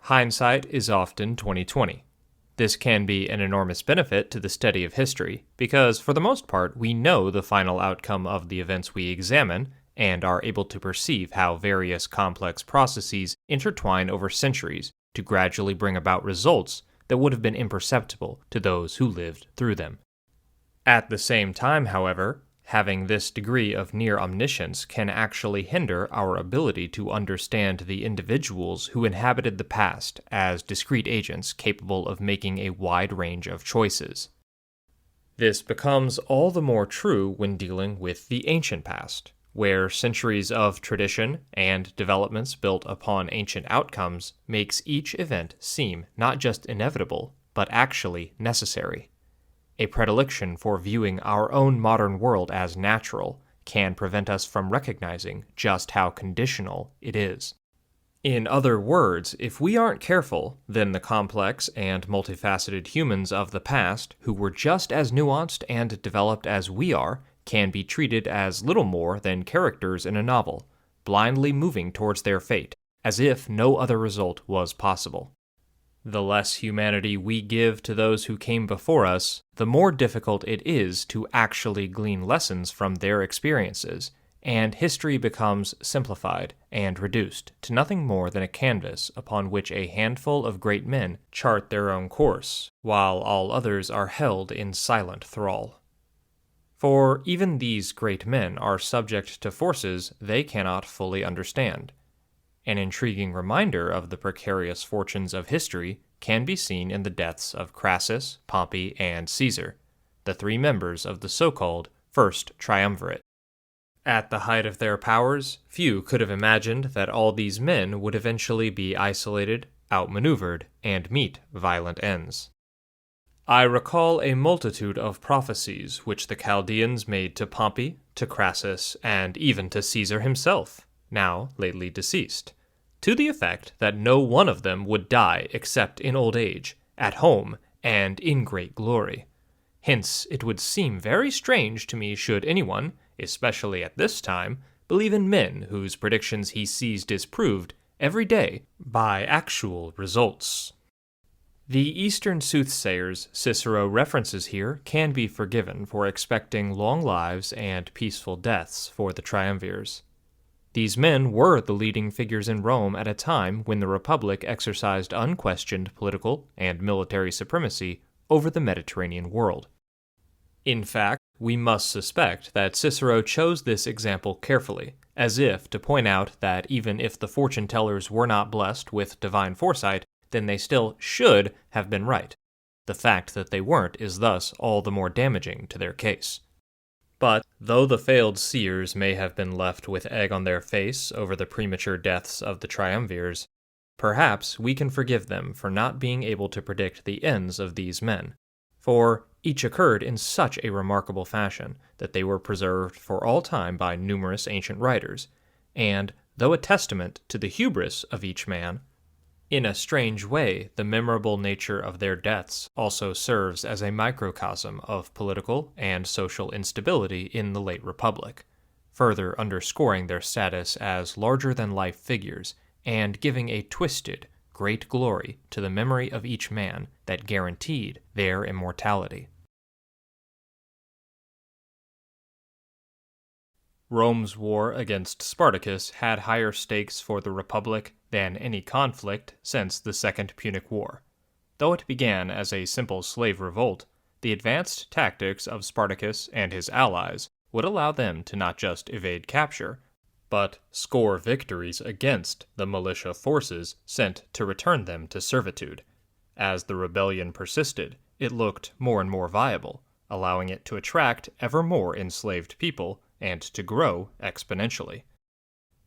Hindsight is often 20/20. This can be an enormous benefit to the study of history, because for the most part we know the final outcome of the events we examine, and are able to perceive how various complex processes intertwine over centuries to gradually bring about results that would have been imperceptible to those who lived through them. At the same time, however, having this degree of near omniscience can actually hinder our ability to understand the individuals who inhabited the past as discrete agents capable of making a wide range of choices. This becomes all the more true when dealing with the ancient past, where centuries of tradition and developments built upon ancient outcomes makes each event seem not just inevitable, but actually necessary. A predilection for viewing our own modern world as natural can prevent us from recognizing just how conditional it is. In other words, if we aren't careful, then the complex and multifaceted humans of the past, who were just as nuanced and developed as we are, can be treated as little more than characters in a novel, blindly moving towards their fate, as if no other result was possible. The less humanity we give to those who came before us, the more difficult it is to actually glean lessons from their experiences, and history becomes simplified and reduced to nothing more than a canvas upon which a handful of great men chart their own course, while all others are held in silent thrall. For even these great men are subject to forces they cannot fully understand. An intriguing reminder of the precarious fortunes of history can be seen in the deaths of Crassus, Pompey, and Caesar, the three members of the so-called First Triumvirate. At the height of their powers, few could have imagined that all these men would eventually be isolated, outmaneuvered, and meet violent ends. I recall a multitude of prophecies which the Chaldeans made to Pompey, to Crassus, and even to Caesar himself, now lately deceased, to the effect that no one of them would die except in old age, at home, and in great glory. Hence it would seem very strange to me should anyone, especially at this time, believe in men whose predictions he sees disproved every day by actual results. The Eastern soothsayers Cicero references here can be forgiven for expecting long lives and peaceful deaths for the Triumvirs. These men were the leading figures in Rome at a time when the Republic exercised unquestioned political and military supremacy over the Mediterranean world. In fact, we must suspect that Cicero chose this example carefully, as if to point out that even if the fortune-tellers were not blessed with divine foresight, then they still should have been right. The fact that they weren't is thus all the more damaging to their case. But, though the failed seers may have been left with egg on their face over the premature deaths of the Triumvirs, perhaps we can forgive them for not being able to predict the ends of these men, for each occurred in such a remarkable fashion that they were preserved for all time by numerous ancient writers, and, though a testament to the hubris of each man, in a strange way, the memorable nature of their deaths also serves as a microcosm of political and social instability in the late Republic, further underscoring their status as larger-than-life figures and giving a twisted, great glory to the memory of each man that guaranteed their immortality. Rome's war against Spartacus had higher stakes for the Republic than any conflict since the Second Punic War. Though it began as a simple slave revolt, the advanced tactics of Spartacus and his allies would allow them to not just evade capture, but score victories against the militia forces sent to return them to servitude. As the rebellion persisted, it looked more and more viable, allowing it to attract ever more enslaved people and to grow exponentially.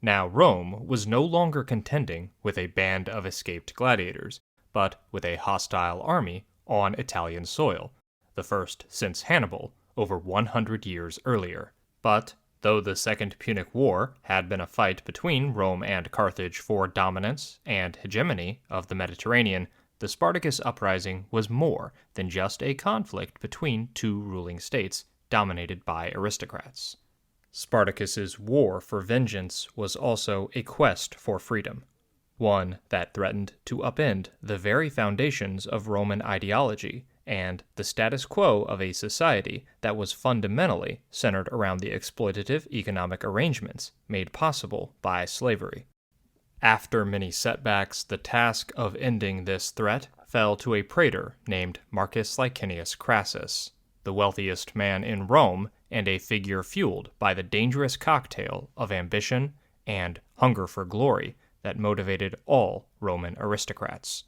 Now Rome was no longer contending with a band of escaped gladiators, but with a hostile army on Italian soil, the first since Hannibal over 100 years earlier. But, though the Second Punic War had been a fight between Rome and Carthage for dominance and hegemony of the Mediterranean, the Spartacus uprising was more than just a conflict between two ruling states dominated by aristocrats. Spartacus's war for vengeance was also a quest for freedom. one that threatened to upend the very foundations of Roman ideology and the status quo of a society that was fundamentally centered around the exploitative economic arrangements made possible by slavery. After many setbacks, the task of ending this threat fell to a praetor named Marcus Licinius Crassus, the wealthiest man in Rome and a figure fueled by the dangerous cocktail of ambition and hunger for glory that motivated all Roman aristocrats.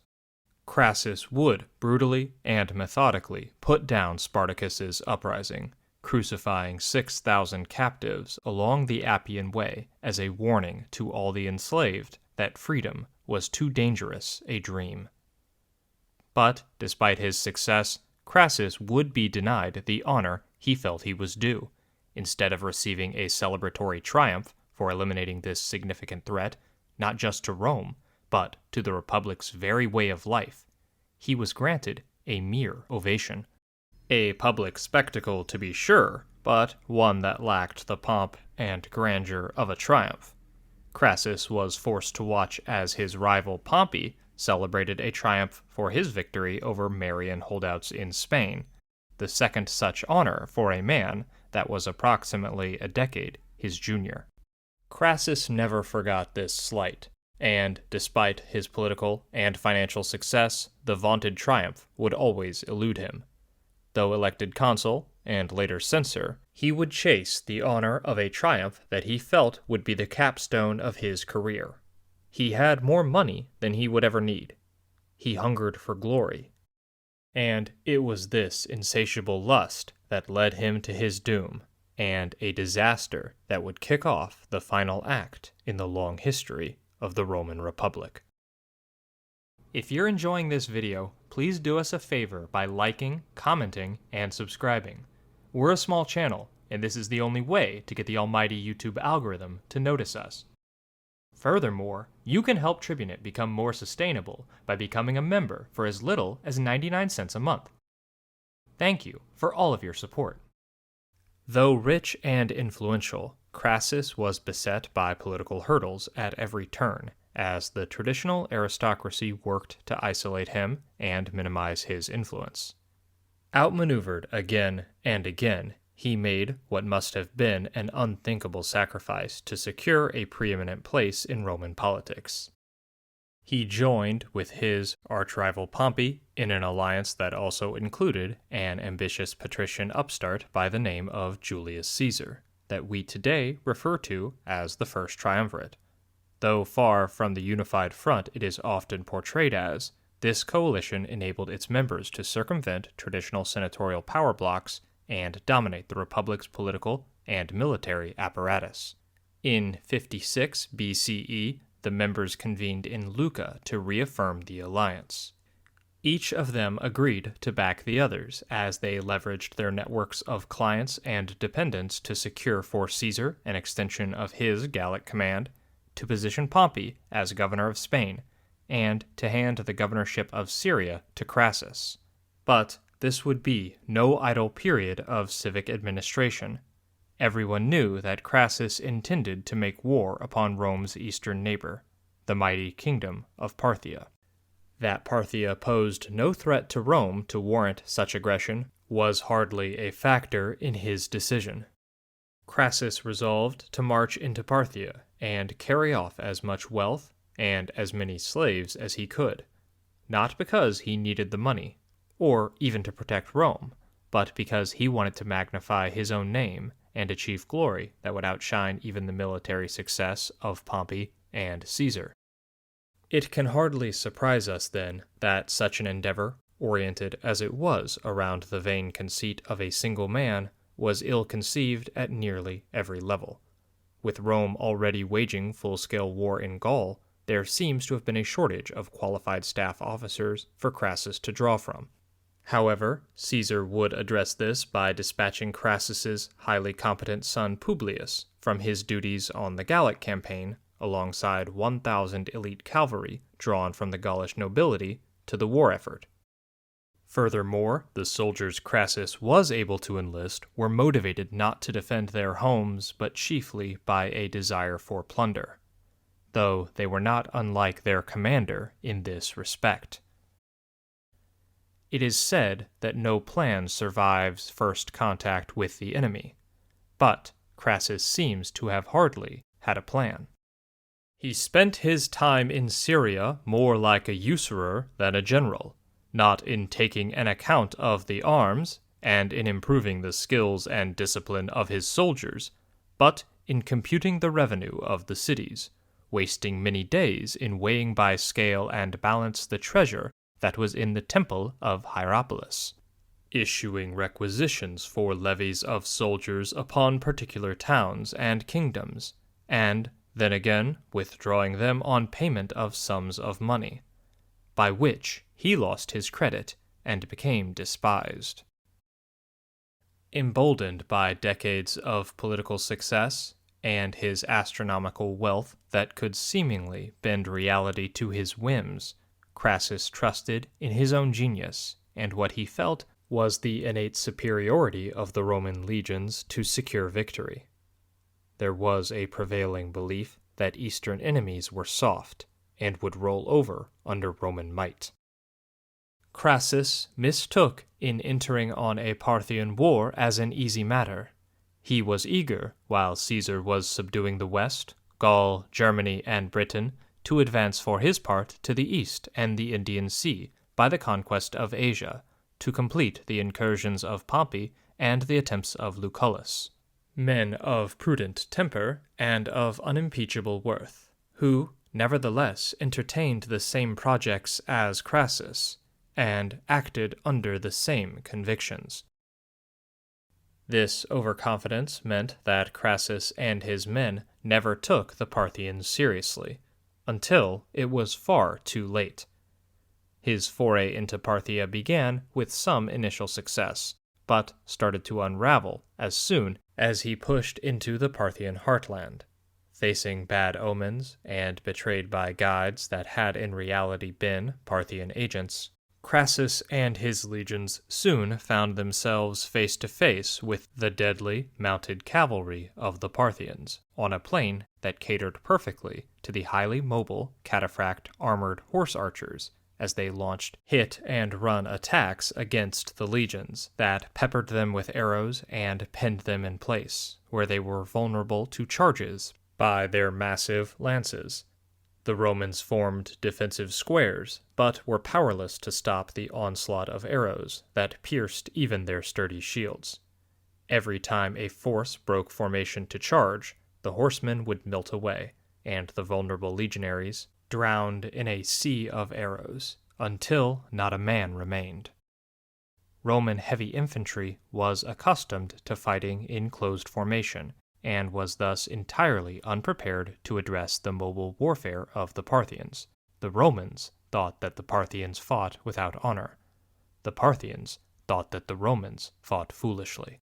Crassus would brutally and methodically put down Spartacus's uprising, crucifying 6,000 captives along the Appian Way as a warning to all the enslaved that freedom was too dangerous a dream. But, despite his success, Crassus would be denied the honor he felt he was due. Instead of receiving a celebratory triumph for eliminating this significant threat, not just to Rome, but to the Republic's very way of life, he was granted a mere ovation. A public spectacle, to be sure, but one that lacked the pomp and grandeur of a triumph. Crassus was forced to watch as his rival Pompey celebrated a triumph for his victory over Marian holdouts in Spain, the second such honor for a man that was approximately a decade his junior. Crassus never forgot this slight, and despite his political and financial success, the vaunted triumph would always elude him. Though elected consul, and later censor, he would chase the honor of a triumph that he felt would be the capstone of his career. He had more money than he would ever need. He hungered for glory. And it was this insatiable lust that led him to his doom, and a disaster that would kick off the final act in the long history of the Roman Republic. If you're enjoying this video, please do us a favor by liking, commenting, and subscribing. We're a small channel, and this is the only way to get the almighty YouTube algorithm to notice us. Furthermore, you can help Tribunate become more sustainable by becoming a member for as little as 99 cents a month. Thank you for all of your support. Though rich and influential, Crassus was beset by political hurdles at every turn, as the traditional aristocracy worked to isolate him and minimize his influence. Outmaneuvered again and again, he made what must have been an unthinkable sacrifice to secure a preeminent place in Roman politics. He joined with his archrival Pompey in an alliance that also included an ambitious patrician upstart by the name of Julius Caesar, that we today refer to as the First Triumvirate. Though far from the unified front it is often portrayed as, this coalition enabled its members to circumvent traditional senatorial power blocks and dominate the Republic's political and military apparatus. In 56 BCE, the members convened in Lucca to reaffirm the alliance. Each of them agreed to back the others as they leveraged their networks of clients and dependents to secure for Caesar an extension of his Gallic command, to position Pompey as governor of Spain, and to hand the governorship of Syria to Crassus. But this would be no idle period of civic administration. Everyone knew that Crassus intended to make war upon Rome's eastern neighbor, the mighty kingdom of Parthia. That Parthia posed no threat to Rome to warrant such aggression was hardly a factor in his decision. Crassus resolved to march into Parthia and carry off as much wealth and as many slaves as he could, not because he needed the money, or even to protect Rome, but because he wanted to magnify his own name and achieve glory that would outshine even the military success of Pompey and Caesar. It can hardly surprise us, then, that such an endeavor, oriented as it was around the vain conceit of a single man, was ill-conceived at nearly every level. With Rome already waging full-scale war in Gaul, there seems to have been a shortage of qualified staff officers for Crassus to draw from. However, Caesar would address this by dispatching Crassus's highly competent son Publius from his duties on the Gallic campaign alongside 1,000 elite cavalry drawn from the Gaulish nobility to the war effort. Furthermore, the soldiers Crassus was able to enlist were motivated not to defend their homes but chiefly by a desire for plunder. though they were not unlike their commander in this respect. It is said that no plan survives first contact with the enemy, but Crassus seems to have hardly had a plan. He spent his time in Syria more like a usurer than a general, not in taking an account of the arms and in improving the skills and discipline of his soldiers, but in computing the revenue of the cities, wasting many days in weighing by scale and balance the treasure that was in the temple of Hierapolis, issuing requisitions for levies of soldiers upon particular towns and kingdoms, and then again withdrawing them on payment of sums of money, by which he lost his credit and became despised. Emboldened by decades of political success and his astronomical wealth that could seemingly bend reality to his whims, Crassus trusted in his own genius and what he felt was the innate superiority of the Roman legions to secure victory. There was a prevailing belief that Eastern enemies were soft and would roll over under Roman might. Crassus mistook in entering on a Parthian war as an easy matter. He was eager, while Caesar was subduing the West, Gaul, Germany, and Britain, to advance for his part to the east and the Indian Sea by the conquest of Asia, to complete the incursions of Pompey and the attempts of Lucullus, men of prudent temper and of unimpeachable worth, who, nevertheless, entertained the same projects as Crassus, and acted under the same convictions. This overconfidence meant that Crassus and his men never took the Parthians seriously, until it was far too late. His foray into Parthia began with some initial success, but started to unravel as soon as he pushed into the Parthian heartland. Facing bad omens and betrayed by guides that had in reality been Parthian agents, Crassus and his legions soon found themselves face to face with the deadly mounted cavalry of the Parthians on a plain that catered perfectly to the highly mobile, cataphract armored horse archers as they launched hit-and-run attacks against the legions that peppered them with arrows and pinned them in place, where they were vulnerable to charges by their massive lances. The Romans formed defensive squares, but were powerless to stop the onslaught of arrows that pierced even their sturdy shields. Every time a force broke formation to charge, the horsemen would melt away, and the vulnerable legionaries drowned in a sea of arrows, until not a man remained. Roman heavy infantry was accustomed to fighting in closed formation, and was thus entirely unprepared to address the mobile warfare of the Parthians. The Romans thought that the Parthians fought without honor. The Parthians thought that the Romans fought foolishly.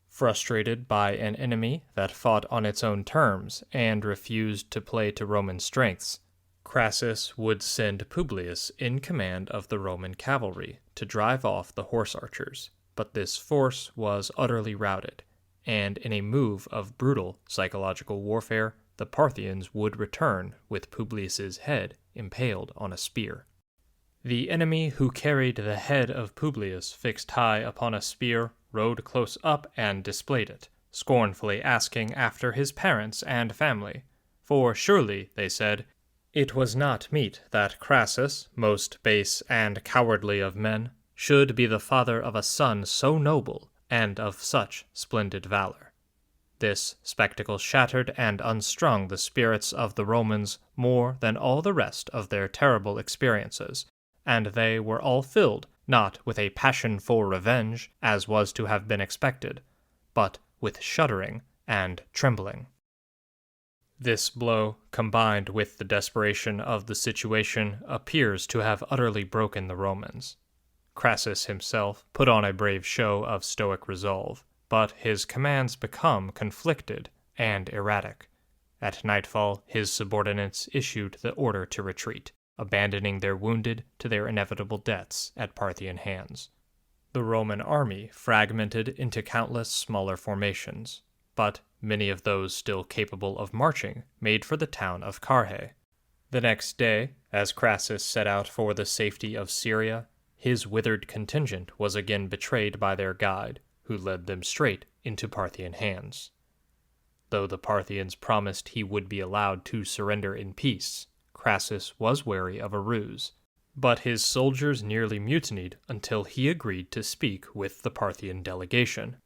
Frustrated by an enemy that fought on its own terms and refused to play to Roman strengths, Crassus would send Publius in command of the Roman cavalry to drive off the horse archers, but this force was utterly routed, and in a move of brutal psychological warfare, the Parthians would return with Publius's head impaled on a spear. The enemy who carried the head of Publius fixed high upon a spear rode close up and displayed it, scornfully asking after his parents and family. For surely, they said, it was not meet that Crassus, most base and cowardly of men, should be the father of a son so noble and of such splendid valor. This spectacle shattered and unstrung the spirits of the Romans more than all the rest of their terrible experiences, and they were all filled not with a passion for revenge, as was to have been expected, but with shuddering and trembling. This blow, combined with the desperation of the situation, appears to have utterly broken the Romans. Crassus himself put on a brave show of stoic resolve, but his commands become conflicted and erratic. At nightfall, his subordinates issued the order to retreat, abandoning their wounded to their inevitable deaths at Parthian hands. The Roman army fragmented into countless smaller formations, but many of those still capable of marching made for the town of Carrhae, The next day, as Crassus set out for the safety of Syria, his withered contingent was again betrayed by their guide, who led them straight into Parthian hands. Though the Parthians promised he would be allowed to surrender in peace, Crassus was wary of a ruse, but his soldiers nearly mutinied until he agreed to speak with the Parthian delegation.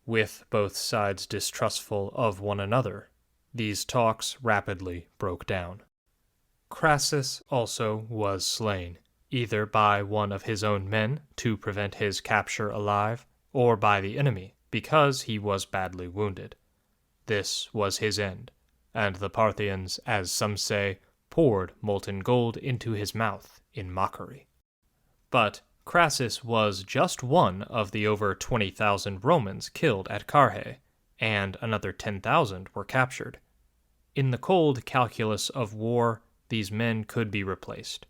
With both sides distrustful of one another, these talks rapidly broke down. Crassus also was slain, either by one of his own men to prevent his capture alive, or by the enemy because he was badly wounded. This was his end, and the Parthians, as some say, poured molten gold into his mouth in mockery. But Crassus was just one of the over 20,000 Romans killed at Carrhae, and another 10,000 were captured. In the cold calculus of war, these men could be replaced,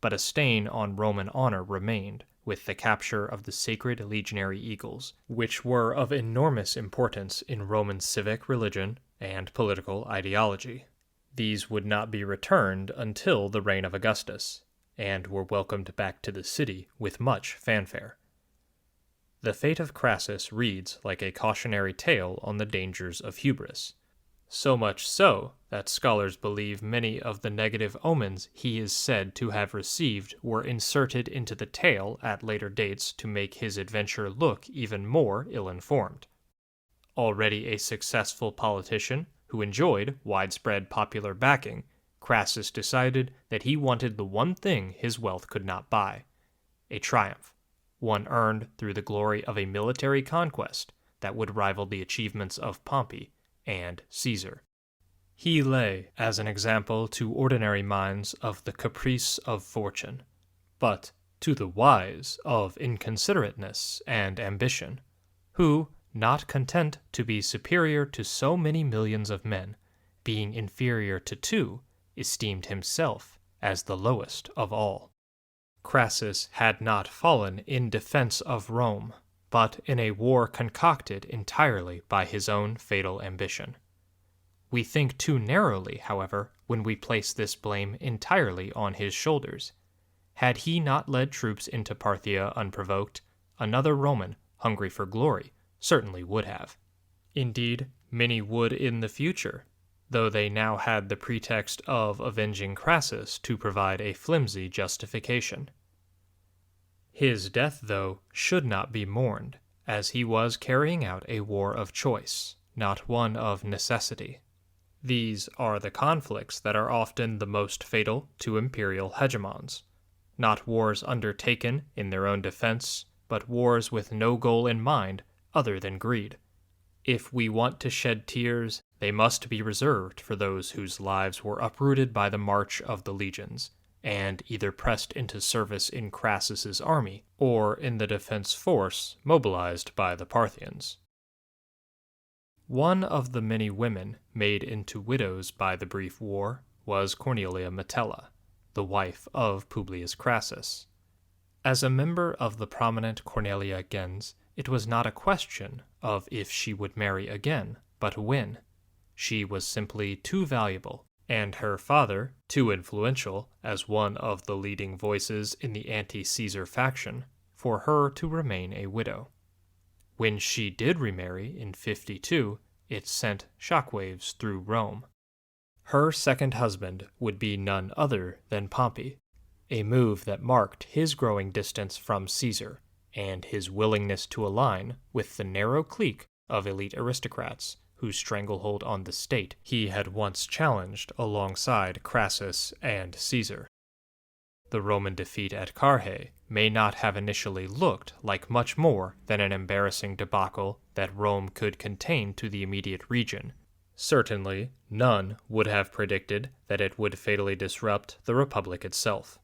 but a stain on Roman honor remained with the capture of the sacred legionary eagles, which were of enormous importance in Roman civic religion and political ideology. These would not be returned until the reign of Augustus, and were welcomed back to the city with much fanfare. The fate of Crassus reads like a cautionary tale on the dangers of hubris, so much so that scholars believe many of the negative omens he is said to have received were inserted into the tale at later dates to make his adventure look even more ill-informed. Already a successful politician who enjoyed widespread popular backing, Crassus decided that he wanted the one thing his wealth could not buy: a triumph, one earned through the glory of a military conquest that would rival the achievements of Pompey and Caesar. He lay as an example to ordinary minds of the caprice of fortune, but to the wise of inconsiderateness and ambition, who, not content to be superior to so many millions of men, being inferior to two, esteemed himself as the lowest of all. Crassus had not fallen in defense of Rome, but in a war concocted entirely by his own fatal ambition. We think too narrowly, however, when we place this blame entirely on his shoulders. Had he not led troops into Parthia unprovoked, another Roman, hungry for glory, certainly would have. Indeed, many would in the future, though they now had the pretext of avenging Crassus to provide a flimsy justification. His death, though, should not be mourned, as he was carrying out a war of choice, not one of necessity. These are the conflicts that are often the most fatal to imperial hegemons, not wars undertaken in their own defense, but wars with no goal in mind other than greed. If we want to shed tears, they must be reserved for those whose lives were uprooted by the march of the legions, and either pressed into service in Crassus's army or in the defense force mobilized by the Parthians. One of the many women made into widows by the brief war was Cornelia Metella, the wife of Publius Crassus. As a member of the prominent Cornelia gens, it was not a question of if she would marry again, but when. She was simply too valuable, and her father too influential as one of the leading voices in the anti-Caesar faction, for her to remain a widow. When she did remarry in 52, it sent shockwaves through Rome. Her second husband would be none other than Pompey, a move that marked his growing distance from Caesar and his willingness to align with the narrow clique of elite aristocrats whose stranglehold on the state he had once challenged alongside Crassus and Caesar. The Roman defeat at Carrhae may not have initially looked like much more than an embarrassing debacle that Rome could contain to the immediate region. Certainly, none would have predicted that it would fatally disrupt the Republic itself.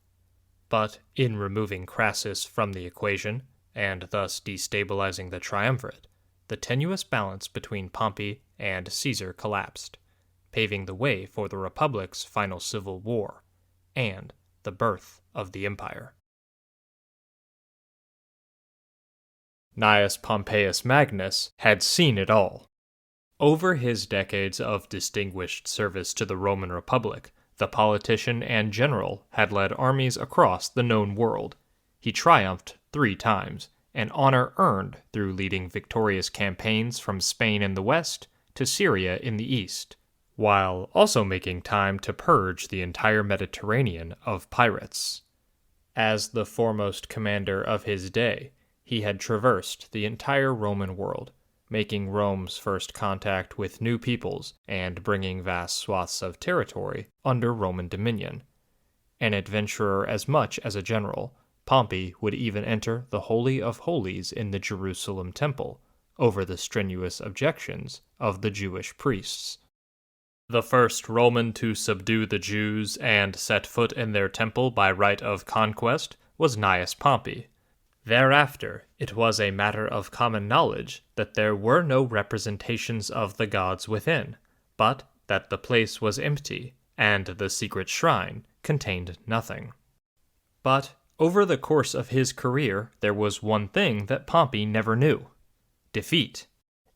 But in removing Crassus from the equation, and thus destabilizing the Triumvirate, the tenuous balance between Pompey and Caesar collapsed, paving the way for the Republic's final civil war, and the birth of the empire. Gnaeus Pompeius Magnus had seen it all. Over his decades of distinguished service to the Roman Republic, The politician and general had led armies across the known world. He triumphed 3 times, an honor earned through leading victorious campaigns from Spain in the west to Syria in the east, while also making time to purge the entire Mediterranean of pirates. As the foremost commander of his day, he had traversed the entire Roman world, making Rome's first contact with new peoples and bringing vast swaths of territory under Roman dominion. An adventurer as much as a general, Pompey would even enter the Holy of Holies in the Jerusalem temple, over the strenuous objections of the Jewish priests. The first Roman to subdue the Jews and set foot in their temple by right of conquest was Gnaeus Pompey. Thereafter, it was a matter of common knowledge that there were no representations of the gods within, but that the place was empty, and the secret shrine contained nothing. But over the course of his career, there was one thing that Pompey never knew: defeat.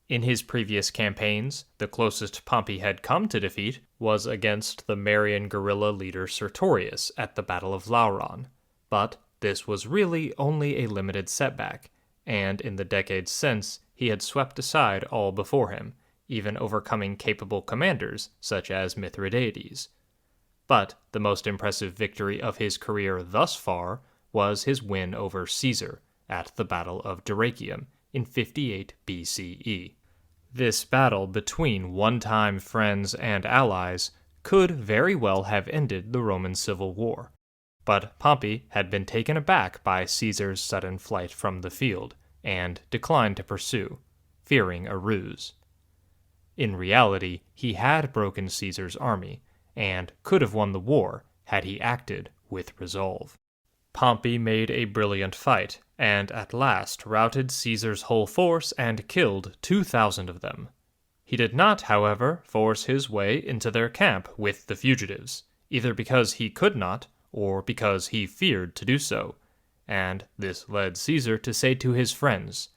In his previous campaigns, the closest Pompey had come to defeat was against the Marian guerrilla leader Sertorius at the Battle of Lauron, but this was really only a limited setback, and in the decades since, he had swept aside all before him, even overcoming capable commanders such as Mithridates. But the most impressive victory of his career thus far was his win over Caesar at the Battle of Dyrrhachium in 58 BCE. This battle between one-time friends and allies could very well have ended the Roman Civil War. But Pompey had been taken aback by Caesar's sudden flight from the field, and declined to pursue, fearing a ruse. In reality, he had broken Caesar's army, and could have won the war had he acted with resolve. Pompey made a brilliant fight, and at last routed Caesar's whole force and killed 2,000 of them. He did not, however, force his way into their camp with the fugitives, either because he could not, or because he feared to do so, and this led Caesar to say to his friends,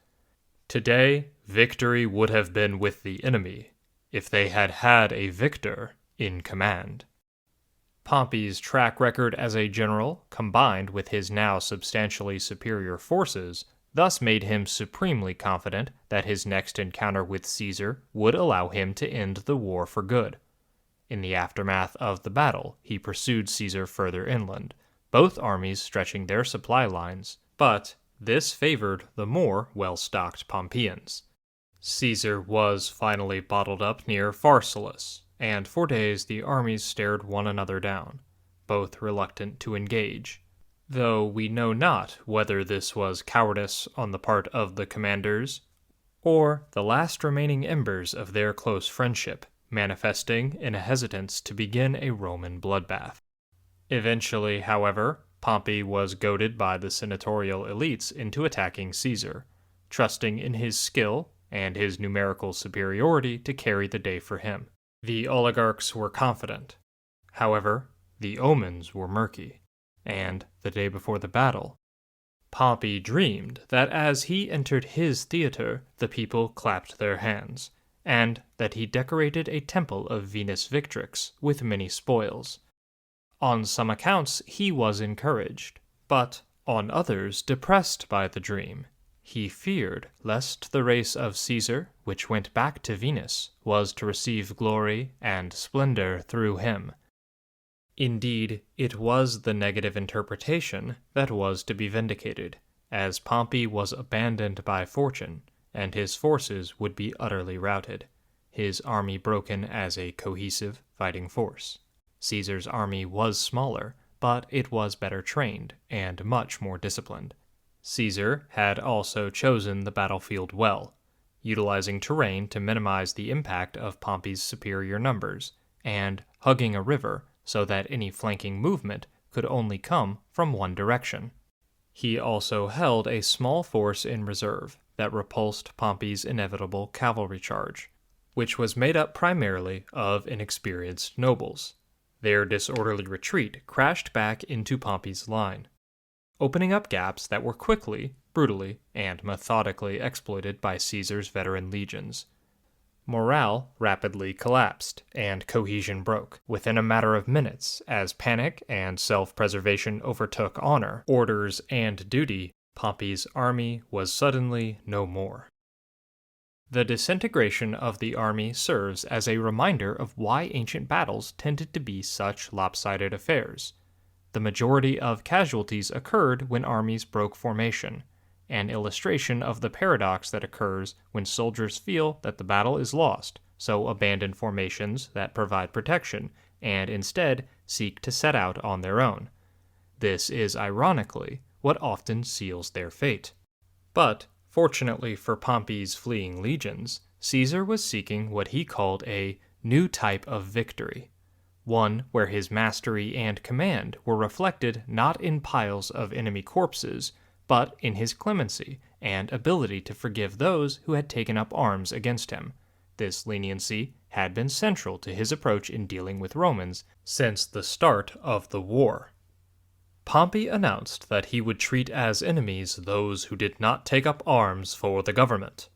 "Today, victory would have been with the enemy, if they had had a victor in command." Pompey's track record as a general, combined with his now substantially superior forces, thus made him supremely confident that his next encounter with Caesar would allow him to end the war for good. In the aftermath of the battle, he pursued Caesar further inland, both armies stretching their supply lines, but this favored the more well-stocked Pompeians. Caesar was finally bottled up near Pharsalus, and for days the armies stared one another down, both reluctant to engage, though we know not whether this was cowardice on the part of the commanders, or the last remaining embers of their close friendship manifesting in a hesitance to begin a Roman bloodbath. Eventually, however, Pompey was goaded by the senatorial elites into attacking Caesar, trusting in his skill and his numerical superiority to carry the day for him. The oligarchs were confident. However, the omens were murky, and the day before the battle, Pompey dreamed that as he entered his theater, the people clapped their hands, and that he decorated a temple of Venus Victrix with many spoils. On some accounts he was encouraged, but on others depressed by the dream. He feared lest the race of Caesar, which went back to Venus, was to receive glory and splendor through him. Indeed, it was the negative interpretation that was to be vindicated, as Pompey was abandoned by fortune, and his forces would be utterly routed, his army broken as a cohesive fighting force. Caesar's army was smaller, but it was better trained and much more disciplined. Caesar had also chosen the battlefield well, utilizing terrain to minimize the impact of Pompey's superior numbers, and hugging a river so that any flanking movement could only come from one direction. He also held a small force in reserve that repulsed Pompey's inevitable cavalry charge, which was made up primarily of inexperienced nobles. Their disorderly retreat crashed back into Pompey's line, opening up gaps that were quickly, brutally, and methodically exploited by Caesar's veteran legions. Morale rapidly collapsed, and cohesion broke within a matter of minutes as panic and self-preservation overtook honor, orders, and duty. Pompey's army was suddenly no more. The disintegration of the army serves as a reminder of why ancient battles tended to be such lopsided affairs. The majority of casualties occurred when armies broke formation, an illustration of the paradox that occurs when soldiers feel that the battle is lost, so abandon formations that provide protection, and instead seek to set out on their own. This is, ironically, what often seals their fate. But, fortunately for Pompey's fleeing legions, Caesar was seeking what he called a new type of victory, one where his mastery and command were reflected not in piles of enemy corpses, but in his clemency and ability to forgive those who had taken up arms against him. This leniency had been central to his approach in dealing with Romans since the start of the war. Pompey announced that he would treat as enemies those who did not take up arms for the government.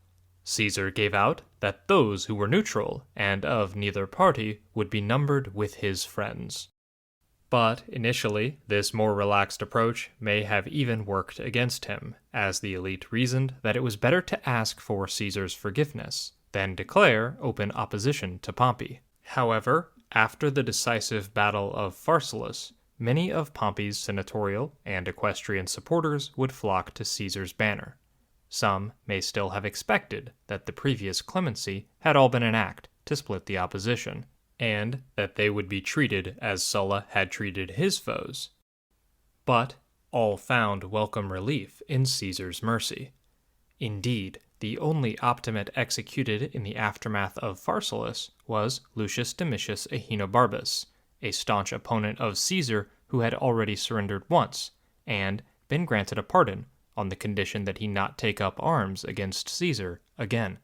Caesar gave out that those who were neutral and of neither party would be numbered with his friends. But initially, this more relaxed approach may have even worked against him, as the elite reasoned that it was better to ask for Caesar's forgiveness than declare open opposition to Pompey. However, after the decisive battle of Pharsalus, many of Pompey's senatorial and equestrian supporters would flock to Caesar's banner. Some may still have expected that the previous clemency had all been an act to split the opposition, and that they would be treated as Sulla had treated his foes. But all found welcome relief in Caesar's mercy. Indeed, the only optimate executed in the aftermath of Pharsalus was Lucius Domitius Ahenobarbus, a staunch opponent of Caesar who had already surrendered once, and been granted a pardon on the condition that he not take up arms against Caesar again.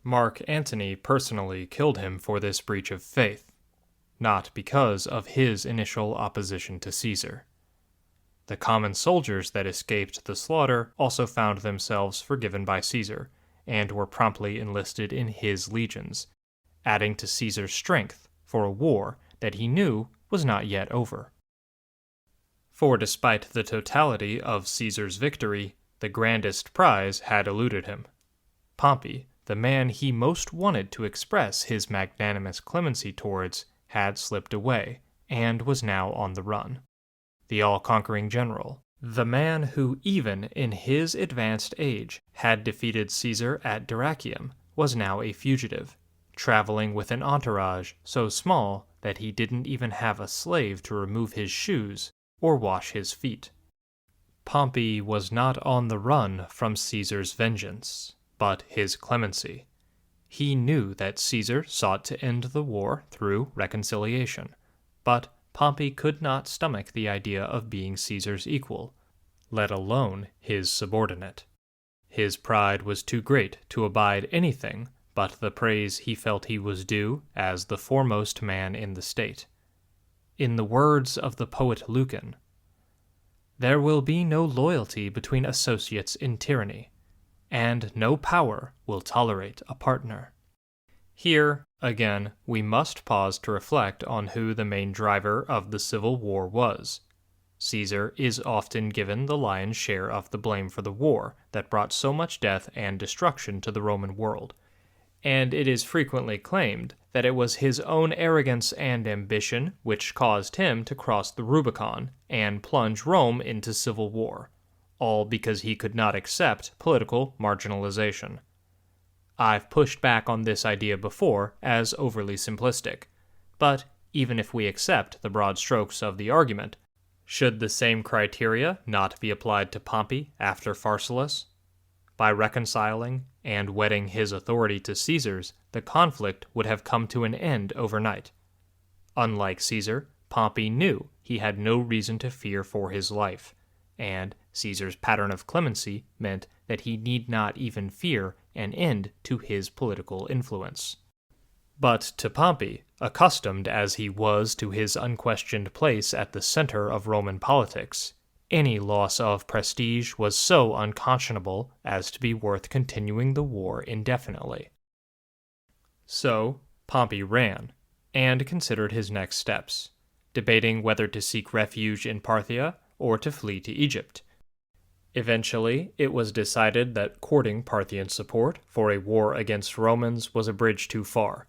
Mark Antony personally killed him for this breach of faith, not because of his initial opposition to Caesar. The common soldiers that escaped the slaughter also found themselves forgiven by Caesar, and were promptly enlisted in his legions, adding to Caesar's strength for a war that he knew was not yet over. For despite the totality of Caesar's victory, the grandest prize had eluded him. Pompey, the man he most wanted to express his magnanimous clemency towards, had slipped away, and was now on the run. The all-conquering general, the man who even in his advanced age had defeated Caesar at Dyrrhachium, was now a fugitive, traveling with an entourage so small that he didn't even have a slave to remove his shoes or wash his feet. Pompey was not on the run from Caesar's vengeance, but his clemency. He knew that Caesar sought to end the war through reconciliation, but Pompey could not stomach the idea of being Caesar's equal, let alone his subordinate. His pride was too great to abide anything but the praise he felt he was due as the foremost man in the state. In the words of the poet Lucan, "There will be no loyalty between associates in tyranny, and no power will tolerate a partner." Here, again, we must pause to reflect on who the main driver of the civil war was. Caesar is often given the lion's share of the blame for the war that brought so much death and destruction to the Roman world, and it is frequently claimed that it was his own arrogance and ambition which caused him to cross the Rubicon and plunge Rome into civil war, all because he could not accept political marginalization. I've pushed back on this idea before as overly simplistic, but even if we accept the broad strokes of the argument, should the same criteria not be applied to Pompey after Pharsalus? By reconciling and wedding his authority to Caesar's, the conflict would have come to an end overnight. Unlike Caesar, Pompey knew he had no reason to fear for his life, and Caesar's pattern of clemency meant that he need not even fear an end to his political influence. But to Pompey, accustomed as he was to his unquestioned place at the center of Roman politics, any loss of prestige was so unconscionable as to be worth continuing the war indefinitely. So, Pompey ran, and considered his next steps, debating whether to seek refuge in Parthia or to flee to Egypt. Eventually, it was decided that courting Parthian support for a war against Romans was a bridge too far,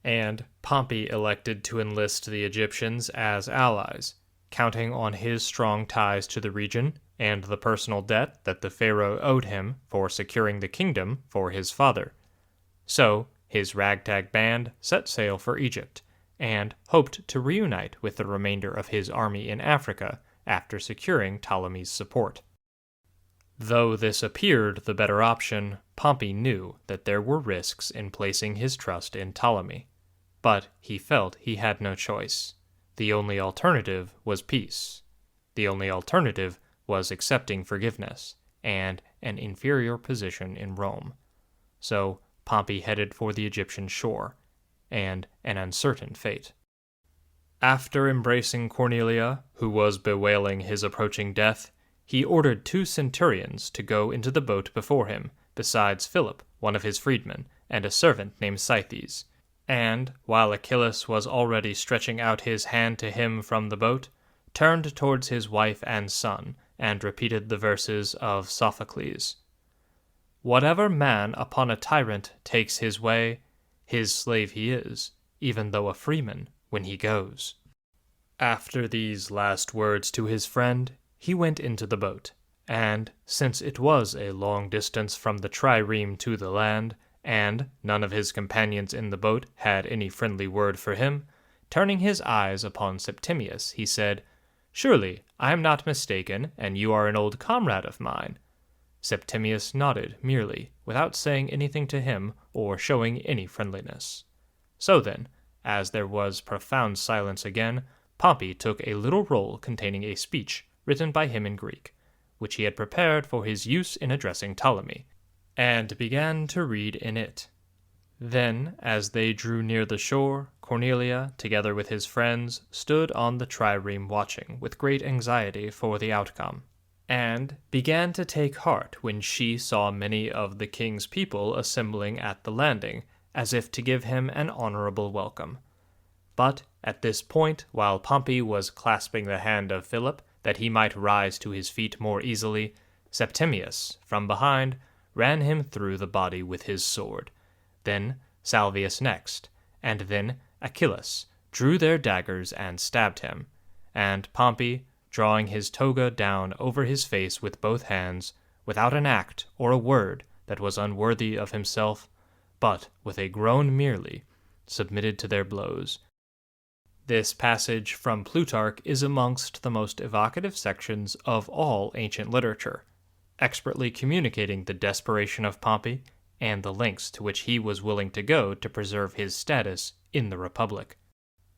and Pompey elected to enlist the Egyptians as allies, counting on his strong ties to the region and the personal debt that the pharaoh owed him for securing the kingdom for his father. So, his ragtag band set sail for Egypt, and hoped to reunite with the remainder of his army in Africa after securing Ptolemy's support. Though this appeared the better option, Pompey knew that there were risks in placing his trust in Ptolemy. But he felt he had no choice. The only alternative was peace. The only alternative was accepting forgiveness and an inferior position in Rome. So Pompey headed for the Egyptian shore, and an uncertain fate. After embracing Cornelia, who was bewailing his approaching death, he ordered 2 centurions to go into the boat before him, besides Philip, one of his freedmen, and a servant named Scythes. And, while Achillas was already stretching out his hand to him from the boat, turned towards his wife and son, and repeated the verses of Sophocles. Whatever man upon a tyrant takes his way, his slave he is, even though a freeman, when he goes. After these last words to his friend, he went into the boat, and, since it was a long distance from the trireme to the land, and none of his companions in the boat had any friendly word for him, turning his eyes upon Septimius, he said, "Surely I am not mistaken, and you are an old comrade of mine." Septimius nodded merely, without saying anything to him or showing any friendliness. So then, as there was profound silence again, Pompey took a little roll containing a speech written by him in Greek, which he had prepared for his use in addressing Ptolemy, and began to read in it. Then, as they drew near the shore, Cornelia, together with his friends, stood on the trireme watching with great anxiety for the outcome, and began to take heart when she saw many of the king's people assembling at the landing, as if to give him an honorable welcome. But at this point, while Pompey was clasping the hand of Philip, that he might rise to his feet more easily, Septimius, from behind, ran him through the body with his sword. Then Salvius next, and then Achillas drew their daggers and stabbed him, and Pompey, drawing his toga down over his face with both hands, without an act or a word that was unworthy of himself, but with a groan merely, submitted to their blows. This passage from Plutarch is amongst the most evocative sections of all ancient literature, expertly communicating the desperation of Pompey and the lengths to which he was willing to go to preserve his status in the Republic.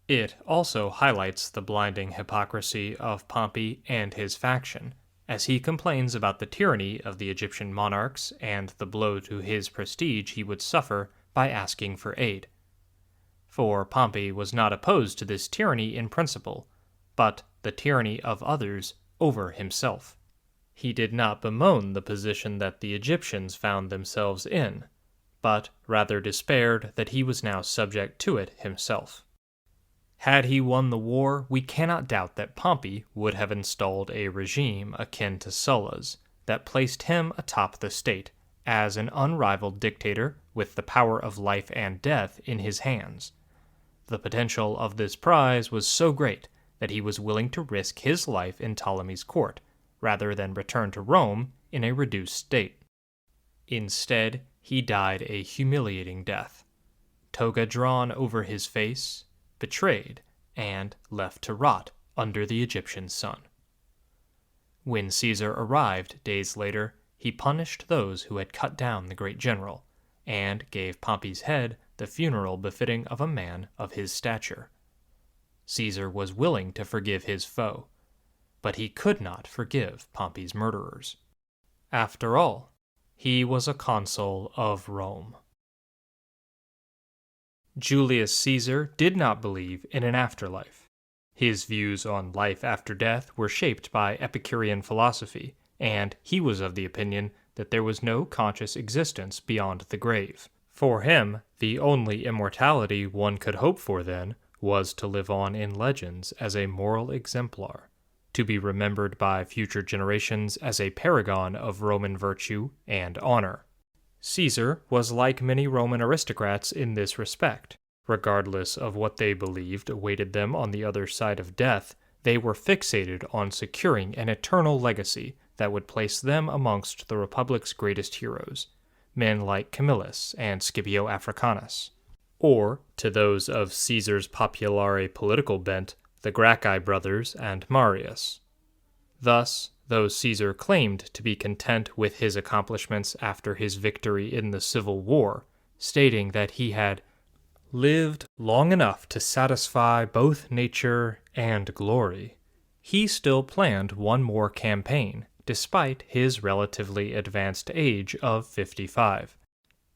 It also highlights the blinding hypocrisy of Pompey and his faction, as he complains about the tyranny of the Egyptian monarchs and the blow to his prestige he would suffer by asking for aid. For Pompey was not opposed to this tyranny in principle, but the tyranny of others over himself. He did not bemoan the position that the Egyptians found themselves in, but rather despaired that he was now subject to it himself. Had he won the war, we cannot doubt that Pompey would have installed a regime akin to Sulla's, that placed him atop the state, as an unrivaled dictator with the power of life and death in his hands. The potential of this prize was so great that he was willing to risk his life in Ptolemy's court, rather than return to Rome in a reduced state. Instead, he died a humiliating death, toga drawn over his face, betrayed, and left to rot under the Egyptian sun. When Caesar arrived days later, he punished those who had cut down the great general, and gave Pompey's head the funeral befitting of a man of his stature. Caesar was willing to forgive his foe, but he could not forgive Pompey's murderers. After all, he was a consul of Rome. Julius Caesar did not believe in an afterlife. His views on life after death were shaped by Epicurean philosophy, and he was of the opinion that there was no conscious existence beyond the grave. For him, the only immortality one could hope for then was to live on in legends as a moral exemplar, to be remembered by future generations as a paragon of Roman virtue and honor. Caesar was like many Roman aristocrats in this respect. Regardless of what they believed awaited them on the other side of death, they were fixated on securing an eternal legacy that would place them amongst the Republic's greatest heroes, men like Camillus and Scipio Africanus, or, to those of Caesar's populare political bent, the Gracchi brothers and Marius. Thus, though Caesar claimed to be content with his accomplishments after his victory in the Civil War, stating that he had lived long enough to satisfy both nature and glory, he still planned one more campaign, despite his relatively advanced age of 55.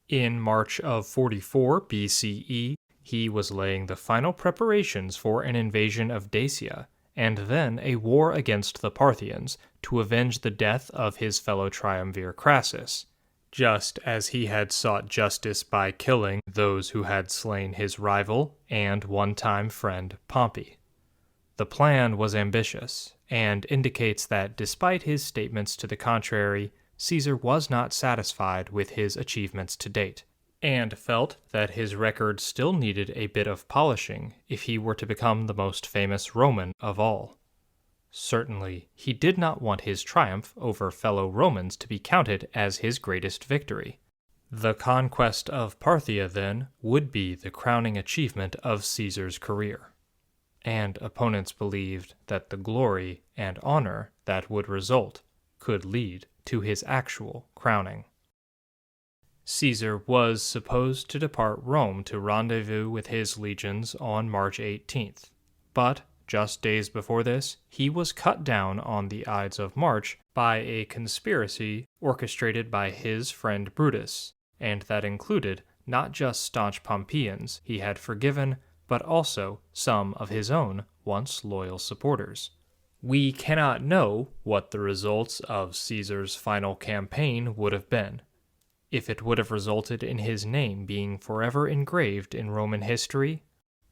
In March of 44 BCE, he was laying the final preparations for an invasion of Dacia, and then a war against the Parthians to avenge the death of his fellow triumvir Crassus, just as he had sought justice by killing those who had slain his rival and one-time friend Pompey. The plan was ambitious, and indicates that despite his statements to the contrary, Caesar was not satisfied with his achievements to date, and felt that his record still needed a bit of polishing if he were to become the most famous Roman of all. Certainly, he did not want his triumph over fellow Romans to be counted as his greatest victory. The conquest of Parthia, then, would be the crowning achievement of Caesar's career, and opponents believed that the glory and honor that would result could lead to his actual crowning. Caesar was supposed to depart Rome to rendezvous with his legions on March 18th, but just days before this, he was cut down on the Ides of March by a conspiracy orchestrated by his friend Brutus, and that included not just staunch Pompeians he had forgiven, but also some of his own once loyal supporters. We cannot know what the results of Caesar's final campaign would have been, if it would have resulted in his name being forever engraved in Roman history,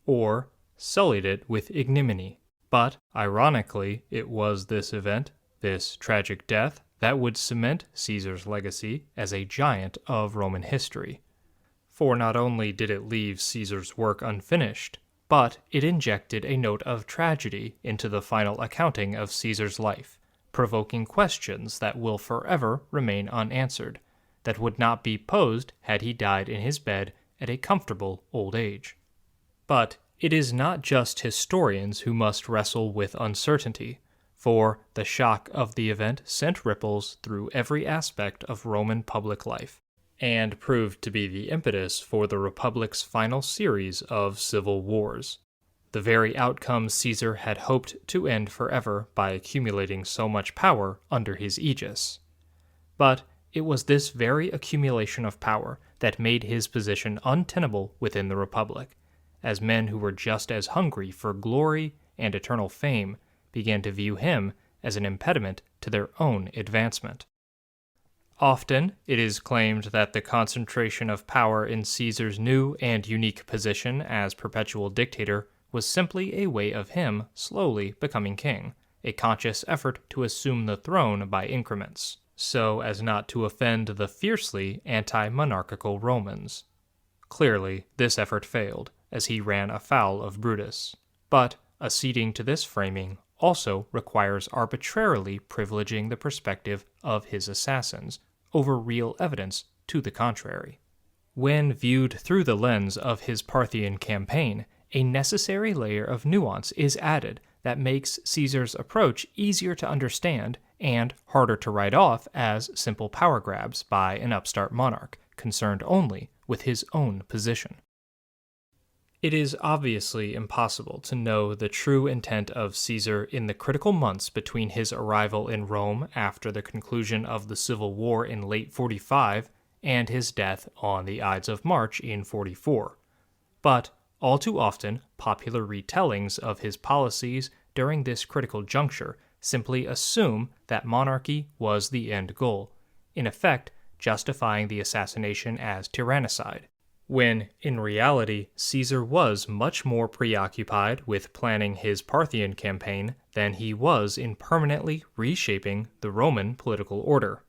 or sullied it with ignominy. But, ironically, it was this event, this tragic death, that would cement Caesar's legacy as a giant of Roman history. For not only did it leave Caesar's work unfinished, but it injected a note of tragedy into the final accounting of Caesar's life, provoking questions that will forever remain unanswered, that would not be posed had he died in his bed at a comfortable old age. But it is not just historians who must wrestle with uncertainty, for the shock of the event sent ripples through every aspect of Roman public life, and proved to be the impetus for the Republic's final series of civil wars, the very outcome Caesar had hoped to end forever by accumulating so much power under his aegis. But it was this very accumulation of power that made his position untenable within the Republic, as men who were just as hungry for glory and eternal fame began to view him as an impediment to their own advancement. Often, it is claimed that the concentration of power in Caesar's new and unique position as perpetual dictator was simply a way of him slowly becoming king, a conscious effort to assume the throne by increments, so as not to offend the fiercely anti-monarchical Romans. Clearly, this effort failed, as he ran afoul of Brutus, but acceding to this framing also requires arbitrarily privileging the perspective of his assassins over real evidence to the contrary. When viewed through the lens of his Parthian campaign, a necessary layer of nuance is added that makes Caesar's approach easier to understand and harder to write off as simple power grabs by an upstart monarch concerned only with his own position. It is obviously impossible to know the true intent of Caesar in the critical months between his arrival in Rome after the conclusion of the Civil War in late 45 and his death on the Ides of March in 44. But all too often, popular retellings of his policies during this critical juncture simply assume that monarchy was the end goal, in effect justifying the assassination as tyrannicide, when in reality Caesar was much more preoccupied with planning his Parthian campaign than he was in permanently reshaping the Roman political order.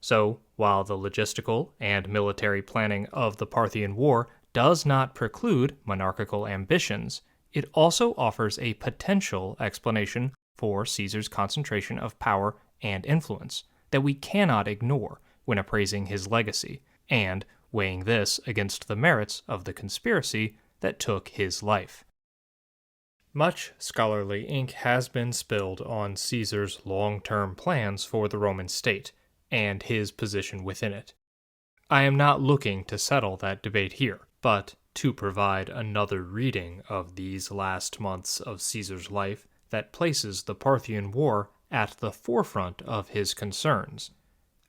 So, while the logistical and military planning of the Parthian War does not preclude monarchical ambitions, it also offers a potential explanation for Caesar's concentration of power and influence that we cannot ignore when appraising his legacy, and weighing this against the merits of the conspiracy that took his life. Much scholarly ink has been spilled on Caesar's long-term plans for the Roman state, and his position within it. I am not looking to settle that debate here, but to provide another reading of these last months of Caesar's life that places the Parthian War at the forefront of his concerns,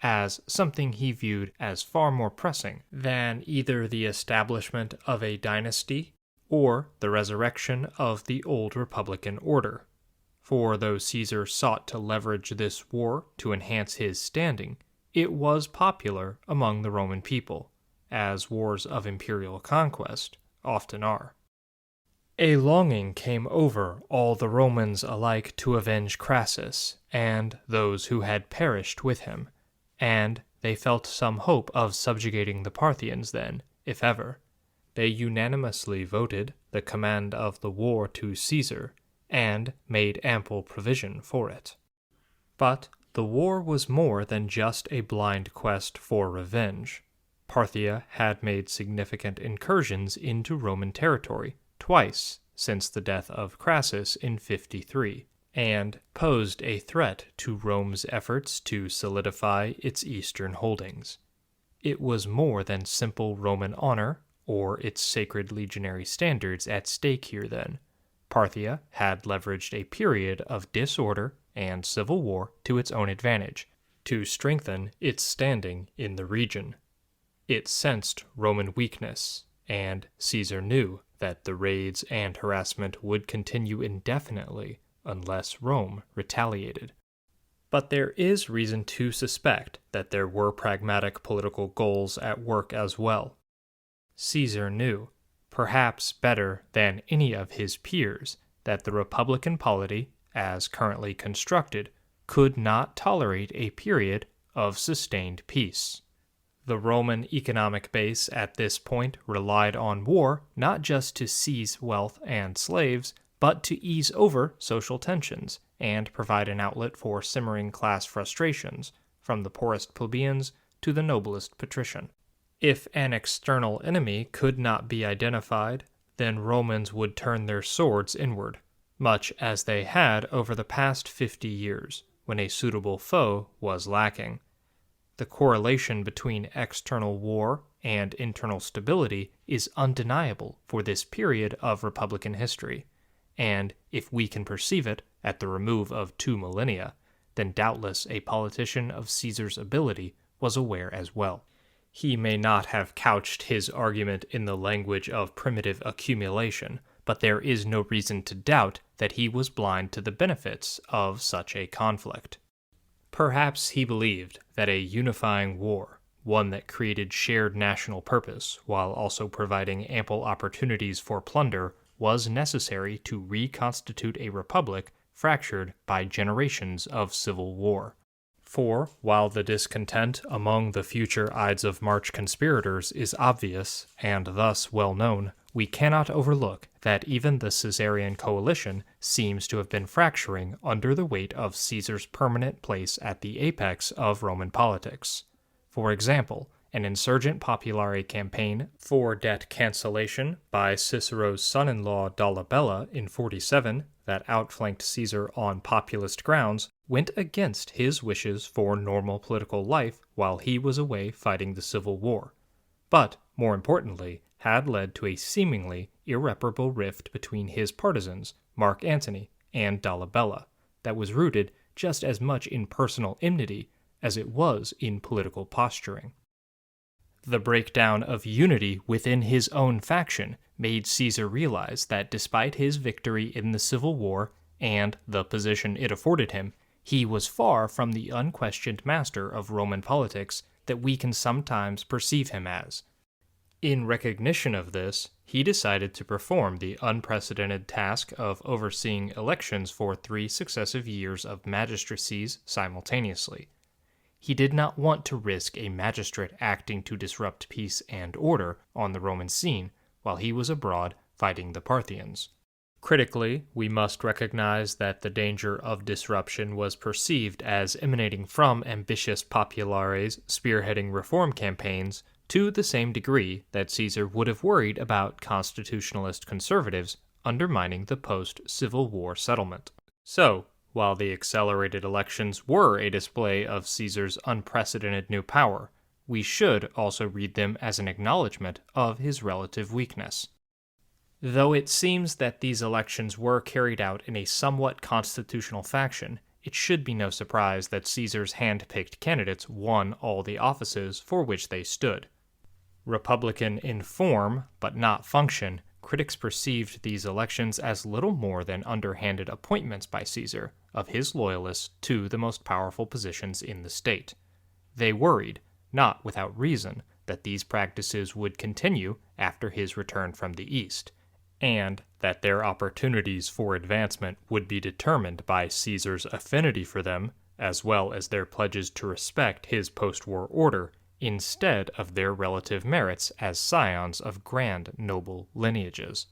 as something he viewed as far more pressing than either the establishment of a dynasty or the resurrection of the old republican order. For though Caesar sought to leverage this war to enhance his standing, it was popular among the Roman people, as wars of imperial conquest often are. A longing came over all the Romans alike to avenge Crassus and those who had perished with him, and they felt some hope of subjugating the Parthians then, if ever. They unanimously voted the command of the war to Caesar, and made ample provision for it. But the war was more than just a blind quest for revenge. Parthia had made significant incursions into Roman territory twice since the death of Crassus in 53, and posed a threat to Rome's efforts to solidify its eastern holdings. It was more than simple Roman honor or its sacred legionary standards at stake here then. Parthia had leveraged a period of disorder and civil war to its own advantage, to strengthen its standing in the region. It sensed Roman weakness, and Caesar knew that the raids and harassment would continue indefinitely unless Rome retaliated. But there is reason to suspect that there were pragmatic political goals at work as well. Caesar knew, perhaps better than any of his peers, that the republican polity, as currently constructed, could not tolerate a period of sustained peace. The Roman economic base at this point relied on war not just to seize wealth and slaves, but to ease over social tensions and provide an outlet for simmering class frustrations, from the poorest plebeians to the noblest patrician. If an external enemy could not be identified, then Romans would turn their swords inward, much as they had over the past 50 years, when a suitable foe was lacking. The correlation between external war and internal stability is undeniable for this period of Republican history, and if we can perceive it at the remove of 2 millennia, then doubtless a politician of Caesar's ability was aware as well. He may not have couched his argument in the language of primitive accumulation, but there is no reason to doubt that he was blind to the benefits of such a conflict. Perhaps he believed that a unifying war, one that created shared national purpose while also providing ample opportunities for plunder, was necessary to reconstitute a republic fractured by generations of civil war. For, while the discontent among the future Ides of March conspirators is obvious and thus well known, we cannot overlook that even the Caesarian coalition seems to have been fracturing under the weight of Caesar's permanent place at the apex of Roman politics. For example, an insurgent populari campaign for debt cancellation by Cicero's son-in-law Dolabella in 47 that outflanked Caesar on populist grounds went against his wishes for normal political life while he was away fighting the Civil War, but, more importantly, had led to a seemingly irreparable rift between his partisans, Mark Antony and Dolabella, that was rooted just as much in personal enmity as it was in political posturing. The breakdown of unity within his own faction made Caesar realize that despite his victory in the Civil War and the position it afforded him, he was far from the unquestioned master of Roman politics that we can sometimes perceive him as. In recognition of this, he decided to perform the unprecedented task of overseeing elections for 3 successive years of magistracies simultaneously. He did not want to risk a magistrate acting to disrupt peace and order on the Roman scene while he was abroad fighting the Parthians. Critically, we must recognize that the danger of disruption was perceived as emanating from ambitious populares spearheading reform campaigns to the same degree that Caesar would have worried about constitutionalist conservatives undermining the post-Civil War settlement. So, while the accelerated elections were a display of Caesar's unprecedented new power, we should also read them as an acknowledgement of his relative weakness. Though it seems that these elections were carried out in a somewhat constitutional fashion, it should be no surprise that Caesar's hand-picked candidates won all the offices for which they stood. Republican in form, but not function, critics perceived these elections as little more than underhanded appointments by Caesar of his loyalists to the most powerful positions in the state. They worried, not without reason, that these practices would continue after his return from the East, and that their opportunities for advancement would be determined by Caesar's affinity for them, as well as their pledges to respect his post-war order, instead of their relative merits as scions of grand noble lineages.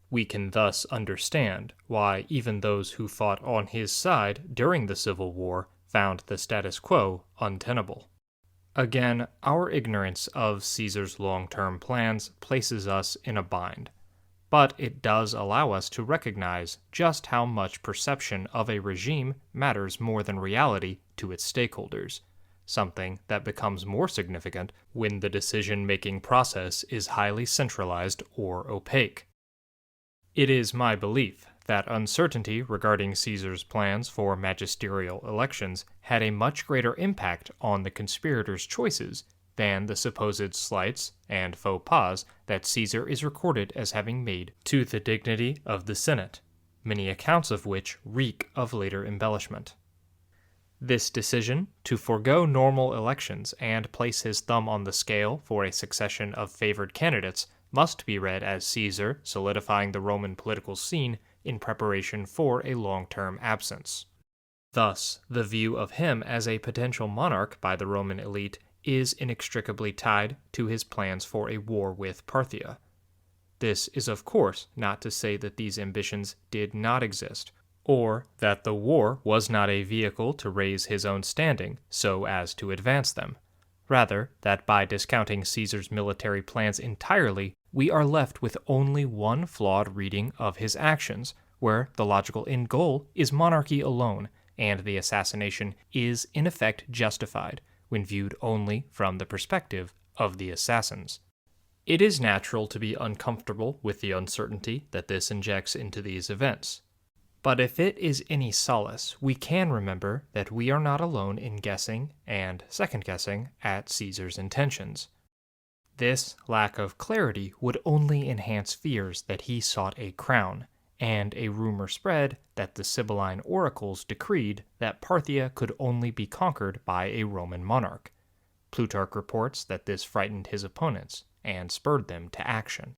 We can thus understand why even those who fought on his side during the Civil War found the status quo untenable. Again, our ignorance of Caesar's long-term plans places us in a bind, but it does allow us to recognize just how much perception of a regime matters more than reality to its stakeholders, something that becomes more significant when the decision-making process is highly centralized or opaque. It is my belief that uncertainty regarding Caesar's plans for magisterial elections had a much greater impact on the conspirators' choices than the supposed slights and faux pas that Caesar is recorded as having made to the dignity of the Senate, many accounts of which reek of later embellishment. This decision to forego normal elections and place his thumb on the scale for a succession of favored candidates must be read as Caesar solidifying the Roman political scene in preparation for a long-term absence. Thus, the view of him as a potential monarch by the Roman elite is inextricably tied to his plans for a war with Parthia. This is of course not to say that these ambitions did not exist, or that the war was not a vehicle to raise his own standing so as to advance them. Rather, that by discounting Caesar's military plans entirely, we are left with only one flawed reading of his actions, where the logical end goal is monarchy alone, and the assassination is in effect justified when viewed only from the perspective of the assassins. It is natural to be uncomfortable with the uncertainty that this injects into these events. But if it is any solace, we can remember that we are not alone in guessing and second-guessing at Caesar's intentions. This lack of clarity would only enhance fears that he sought a crown, and a rumor spread that the Sibylline oracles decreed that Parthia could only be conquered by a Roman monarch. Plutarch reports that this frightened his opponents and spurred them to action.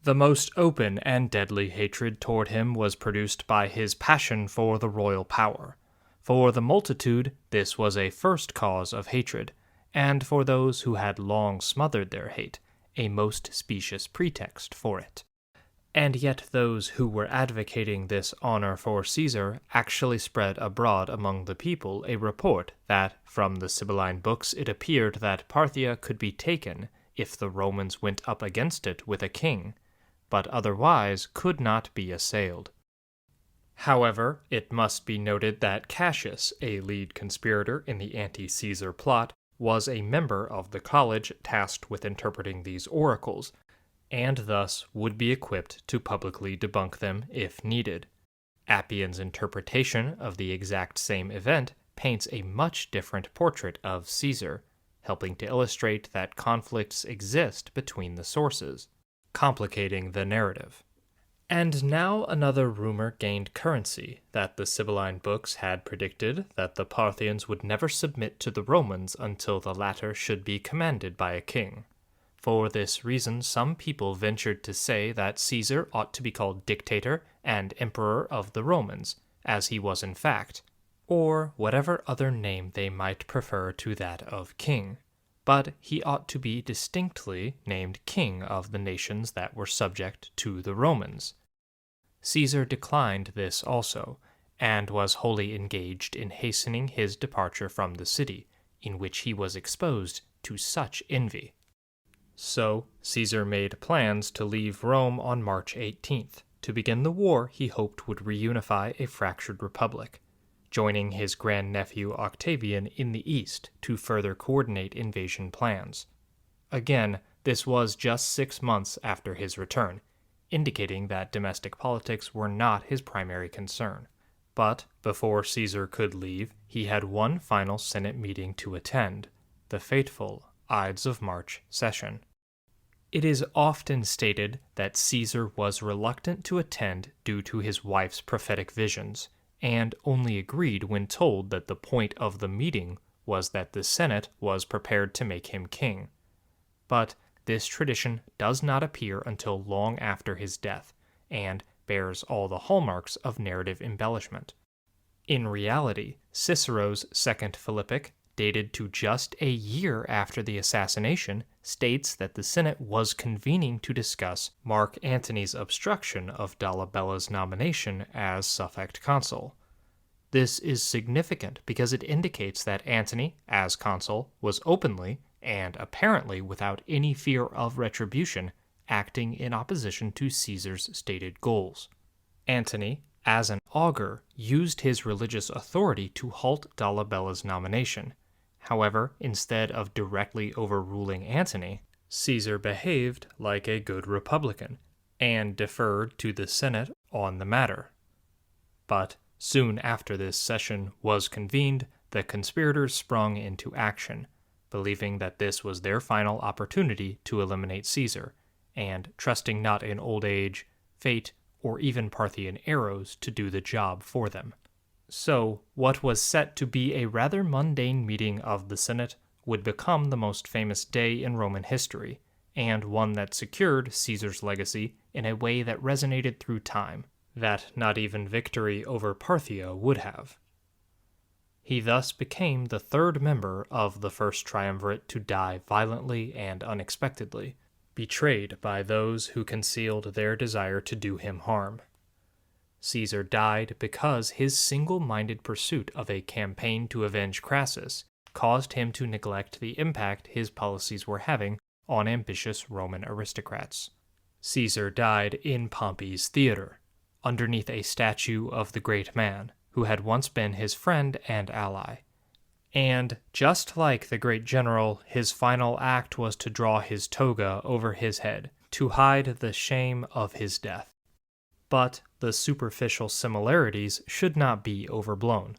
The most open and deadly hatred toward him was produced by his passion for the royal power. For the multitude, this was a first cause of hatred, and for those who had long smothered their hate, a most specious pretext for it. And yet those who were advocating this honor for Caesar actually spread abroad among the people a report that, from the Sibylline books, it appeared that Parthia could be taken if the Romans went up against it with a king, but otherwise could not be assailed. However, it must be noted that Cassius, a lead conspirator in the anti-Caesar plot, was a member of the college tasked with interpreting these oracles, and thus would be equipped to publicly debunk them if needed. Appian's interpretation of the exact same event paints a much different portrait of Caesar, helping to illustrate that conflicts exist between the sources, complicating the narrative. And now another rumor gained currency that the Sibylline books had predicted that the Parthians would never submit to the Romans until the latter should be commanded by a king. For this reason, some people ventured to say that Caesar ought to be called dictator and emperor of the Romans, as he was in fact, or whatever other name they might prefer to that of king. But he ought to be distinctly named king of the nations that were subject to the Romans. Caesar declined this also, and was wholly engaged in hastening his departure from the city, in which he was exposed to such envy. So Caesar made plans to leave Rome on March 18th, to begin the war he hoped would reunify a fractured republic, joining his grandnephew Octavian in the east to further coordinate invasion plans. Again, this was just 6 months after his return, indicating that domestic politics were not his primary concern. But before Caesar could leave, he had one final Senate meeting to attend, the fateful Ides of March session. It is often stated that Caesar was reluctant to attend due to his wife's prophetic visions, and only agreed when told that the point of the meeting was that the Senate was prepared to make him king. But this tradition does not appear until long after his death, and bears all the hallmarks of narrative embellishment. In reality, Cicero's Second Philippic, dated to just a year after the assassination, states that the Senate was convening to discuss Mark Antony's obstruction of Dolabella's nomination as suffect consul. This is significant because it indicates that Antony, as consul, was openly, and apparently without any fear of retribution, acting in opposition to Caesar's stated goals. Antony, as an augur, used his religious authority to halt Dolabella's nomination. However, instead of directly overruling Antony, Caesar behaved like a good republican, and deferred to the Senate on the matter. But soon after this session was convened, the conspirators sprung into action, believing that this was their final opportunity to eliminate Caesar, and trusting not in old age, fate, or even Parthian arrows to do the job for them. So, what was set to be a rather mundane meeting of the Senate would become the most famous day in Roman history, and one that secured Caesar's legacy in a way that resonated through time, that not even victory over Parthia would have. He thus became the third member of the first triumvirate to die violently and unexpectedly, betrayed by those who concealed their desire to do him harm. Caesar died because his single-minded pursuit of a campaign to avenge Crassus caused him to neglect the impact his policies were having on ambitious Roman aristocrats. Caesar died in Pompey's theater, underneath a statue of the great man, who had once been his friend and ally. And, just like the great general, his final act was to draw his toga over his head, to hide the shame of his death. But the superficial similarities should not be overblown,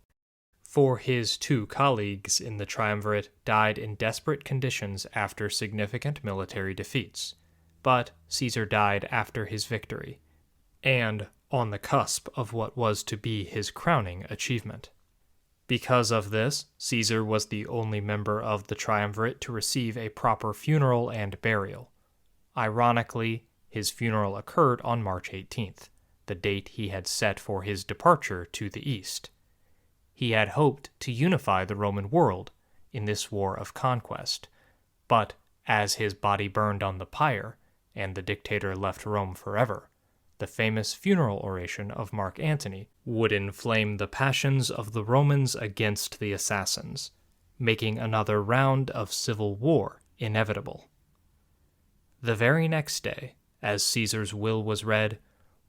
for his two colleagues in the triumvirate died in desperate conditions after significant military defeats, but Caesar died after his victory, and on the cusp of what was to be his crowning achievement. Because of this, Caesar was the only member of the triumvirate to receive a proper funeral and burial. Ironically, his funeral occurred on March 18th, the date he had set for his departure to the east. He had hoped to unify the Roman world in this war of conquest, but as his body burned on the pyre, and the dictator left Rome forever, the famous funeral oration of Mark Antony would inflame the passions of the Romans against the assassins, making another round of civil war inevitable. The very next day, as Caesar's will was read,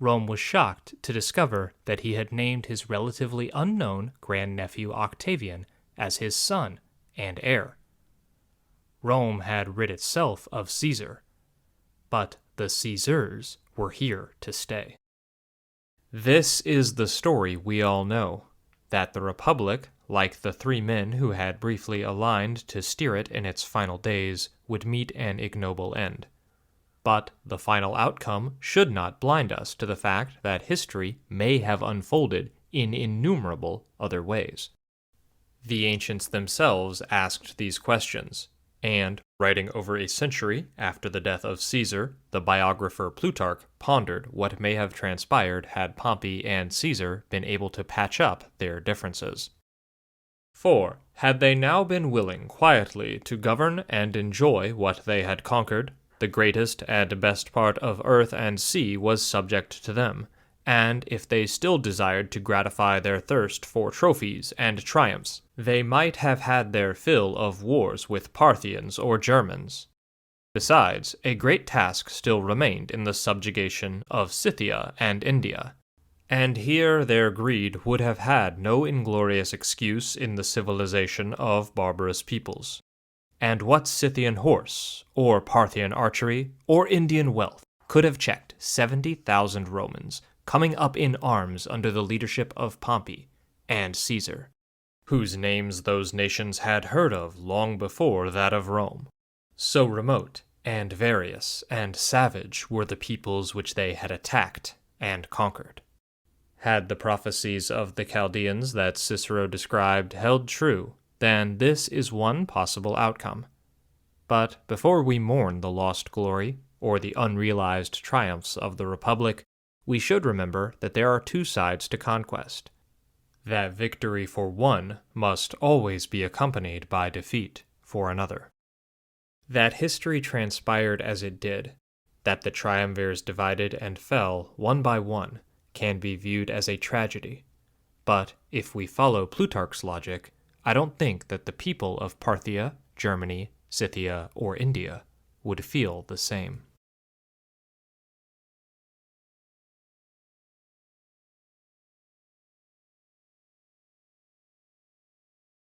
Rome was shocked to discover that he had named his relatively unknown grandnephew Octavian as his son and heir. Rome had rid itself of Caesar, but the Caesars were here to stay. This is the story we all know, that the Republic, like the three men who had briefly aligned to steer it in its final days, would meet an ignoble end. But the final outcome should not blind us to the fact that history may have unfolded in innumerable other ways. The ancients themselves asked these questions, And, writing over a century after the death of Caesar, the biographer Plutarch pondered what may have transpired had Pompey and Caesar been able to patch up their differences. For, had they now been willing quietly to govern and enjoy what they had conquered, the greatest and best part of earth and sea was subject to them, and if they still desired to gratify their thirst for trophies and triumphs, they might have had their fill of wars with Parthians or Germans. Besides, a great task still remained in the subjugation of Scythia and India, and here their greed would have had no inglorious excuse in the civilization of barbarous peoples. And what Scythian horse, or Parthian archery, or Indian wealth could have checked 70,000 Romans coming up in arms under the leadership of Pompey and Caesar, whose names those nations had heard of long before that of Rome? So remote and various and savage were the peoples which they had attacked and conquered. Had the prophecies of the Chaldeans that Cicero described held true, then this is one possible outcome. But before we mourn the lost glory or the unrealized triumphs of the Republic, we should remember that there are two sides to conquest. That victory for one must always be accompanied by defeat for another. That history transpired as it did, that the Triumvirs divided and fell one by one, can be viewed as a tragedy. But if we follow Plutarch's logic, I don't think that the people of Parthia, Germany, Scythia, or India would feel the same.